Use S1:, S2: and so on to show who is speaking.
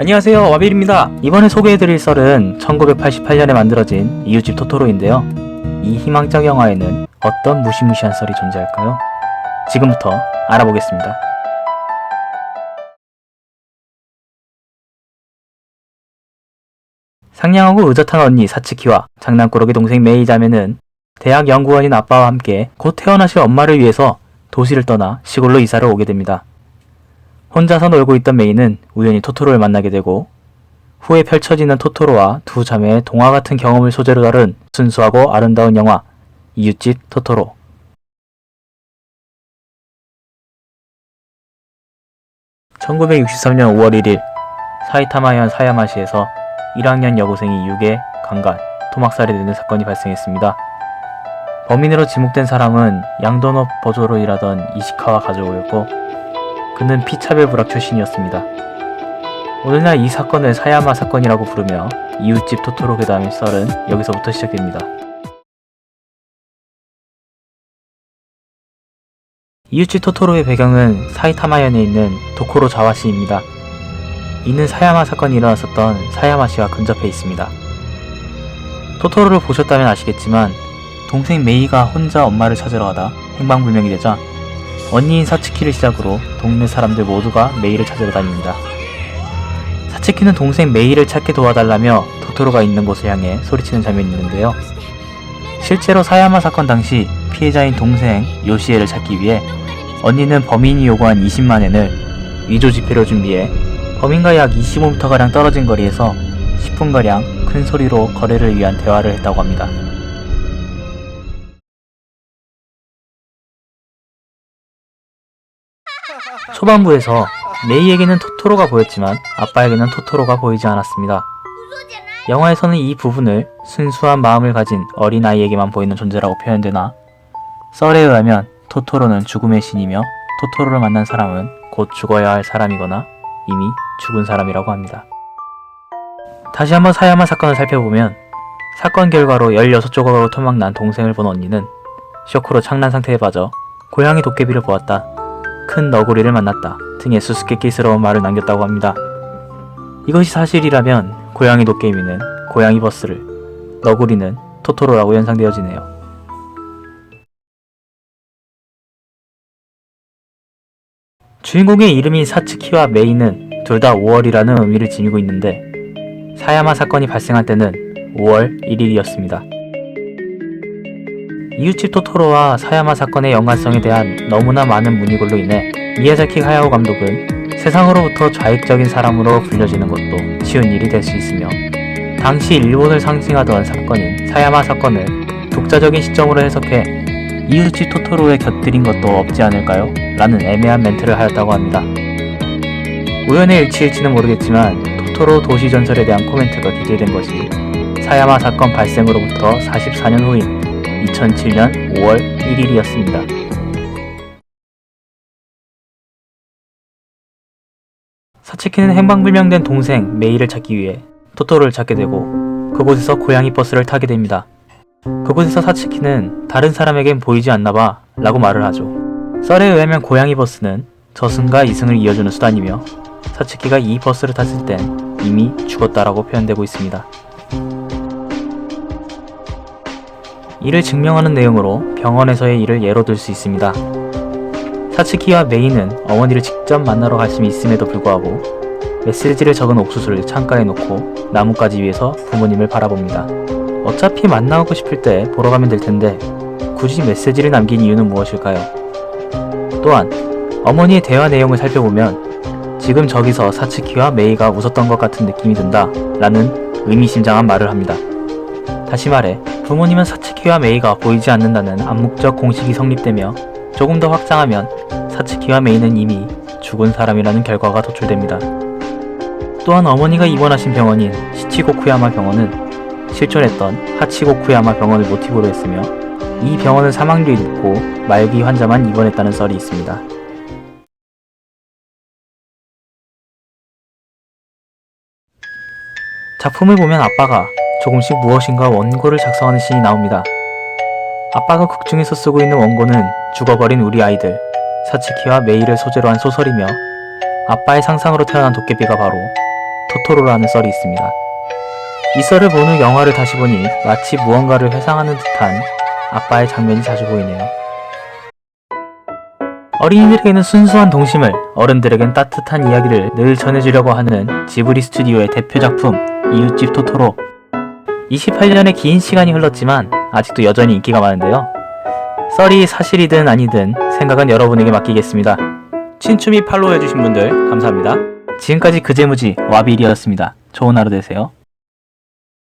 S1: 안녕하세요, 와빌입니다. 이번에 소개해드릴 썰은 1988년에 만들어진 이웃집 토토로인데요. 이 희망적 영화에는 어떤 무시무시한 썰이 존재할까요? 지금부터 알아보겠습니다. 상냥하고 의젓한 언니 사츠키와 장난꾸러기 동생 메이 자매는 대학 연구원인 아빠와 함께 곧 태어나실 엄마를 위해서 도시를 떠나 시골로 이사를 오게 됩니다. 혼자서 놀고 있던 메이는 우연히 토토로를 만나게 되고 후에 펼쳐지는 토토로와 두 자매의 동화 같은 경험을 소재로 다룬 순수하고 아름다운 영화 이웃집 토토로. (1963년 5월 1일) 사이타마현 사야마시에서 1학년 여고생이 유괴, 강간, 토막살이 되는 사건이 발생했습니다. 범인으로 지목된 사람은 양도노 보조로 일하던 이시카와 가족이었고 그는 피차별 부락 출신이었습니다. 오늘날 이 사건을 사야마 사건이라고 부르며 이웃집 토토로 그 다음의 썰은 여기서부터 시작됩니다. 이웃집 토토로의 배경은 사이타마현에 있는 도코로 자와시입니다. 이는 사야마 사건이 일어났었던 사야마시와 근접해 있습니다. 토토로를 보셨다면 아시겠지만 동생 메이가 혼자 엄마를 찾으러 가다 행방불명이 되자 언니인 사츠키를 시작으로 동네 사람들 모두가 메이를 찾으러 다닙니다. 사츠키는 동생 메이를 찾게 도와달라며 토토로가 있는 곳을 향해 소리치는 장면이 있는데요. 실제로 사야마 사건 당시 피해자인 동생 요시에를 찾기 위해 언니는 범인이 요구한 20만엔을 위조 지폐로 준비해 범인과 약 25m가량 떨어진 거리에서 10분가량 큰 소리로 거래를 위한 대화를 했다고 합니다. 초반부에서 메이에게는 토토로가 보였지만 아빠에게는 토토로가 보이지 않았습니다. 영화에서는 이 부분을 순수한 마음을 가진 어린아이에게만 보이는 존재라고 표현되나 썰에 의하면 토토로는 죽음의 신이며 토토로를 만난 사람은 곧 죽어야 할 사람이거나 이미 죽은 사람이라고 합니다. 다시 한번 사야마 사건을 살펴보면 사건 결과로 16조각으로 토막난 동생을 본 언니는 쇼크로 창난 상태에 빠져 고양이 도깨비를 보았다, 큰 너구리를 만났다 등의 수수께끼스러운 말을 남겼다고 합니다. 이것이 사실이라면 고양이 도깨비는 고양이 버스를, 너구리는 토토로라고 연상되어지네요. 주인공의 이름인 사츠키와 메이는 둘 다 5월이라는 의미를 지니고 있는데 사야마 사건이 발생한 때는 5월 1일이었습니다. 이웃집 토토로와 사야마 사건의 연관성에 대한 너무나 많은 문의글로 인해 미야자키 하야오 감독은 세상으로부터 좌익적인 사람으로 불려지는 것도 쉬운 일이 될 수 있으며 당시 일본을 상징하던 사건인 사야마 사건을 독자적인 시점으로 해석해 이웃집 토토로에 곁들인 것도 없지 않을까요? 라는 애매한 멘트를 하였다고 합니다. 우연의 일치일지는 모르겠지만 토토로 도시전설에 대한 코멘트가 기재된 것이 사야마 사건 발생으로부터 44년 후인 2007년 5월 1일이었습니다. 사츠키는 행방불명된 동생 메이를 찾기 위해 토토로를 찾게 되고 그곳에서 고양이 버스를 타게 됩니다. 그곳에서 사츠키는 다른 사람에겐 보이지 않나봐 라고 말을 하죠. 썰에 의하면 고양이 버스는 저승과 이승을 이어주는 수단이며 사츠키가 이 버스를 탔을 땐 이미 죽었다라고 표현되고 있습니다. 이를 증명하는 내용으로 병원에서의 일을 예로 들 수 있습니다. 사츠키와 메이는 어머니를 직접 만나러 갈 수 있음에도 불구하고 메시지를 적은 옥수수를 창가에 놓고 나뭇가지 위에서 부모님을 바라봅니다. 어차피 만나고 싶을 때 보러 가면 될 텐데 굳이 메시지를 남긴 이유는 무엇일까요? 또한 어머니의 대화 내용을 살펴보면 지금 저기서 사츠키와 메이가 웃었던 것 같은 느낌이 든다 라는 의미심장한 말을 합니다. 다시 말해 부모님은 사츠키와 메이가 보이지 않는다는 암묵적 공식이 성립되며 조금 더 확장하면 사츠키와 메이는 이미 죽은 사람이라는 결과가 도출됩니다. 또한 어머니가 입원하신 병원인 시치고쿠야마 병원은 실존했던 하치고쿠야마 병원을 모티브로 했으며 이 병원은 사망률이 높고 말기 환자만 입원했다는 썰이 있습니다. 작품을 보면 아빠가 조금씩 무엇인가 원고를 작성하는 씬이 나옵니다. 아빠가 극중에서 쓰고 있는 원고는 죽어버린 우리 아이들 사츠키와 메이를 소재로 한 소설이며 아빠의 상상으로 태어난 도깨비가 바로 토토로라는 썰이 있습니다. 이 썰을 본 후 영화를 다시 보니 마치 무언가를 회상하는 듯한 아빠의 장면이 자주 보이네요. 어린이들에게는 순수한 동심을, 어른들에겐 따뜻한 이야기를 늘 전해주려고 하는 지브리 스튜디오의 대표 작품 이웃집 토토로. 28년의 긴 시간이 흘렀지만 아직도 여전히 인기가 많은데요. 썰이 사실이든 아니든 생각은 여러분에게 맡기겠습니다. 친추 및 팔로우 해주신 분들 감사합니다. 지금까지 그제무지 와비일이었습니다. 좋은 하루 되세요.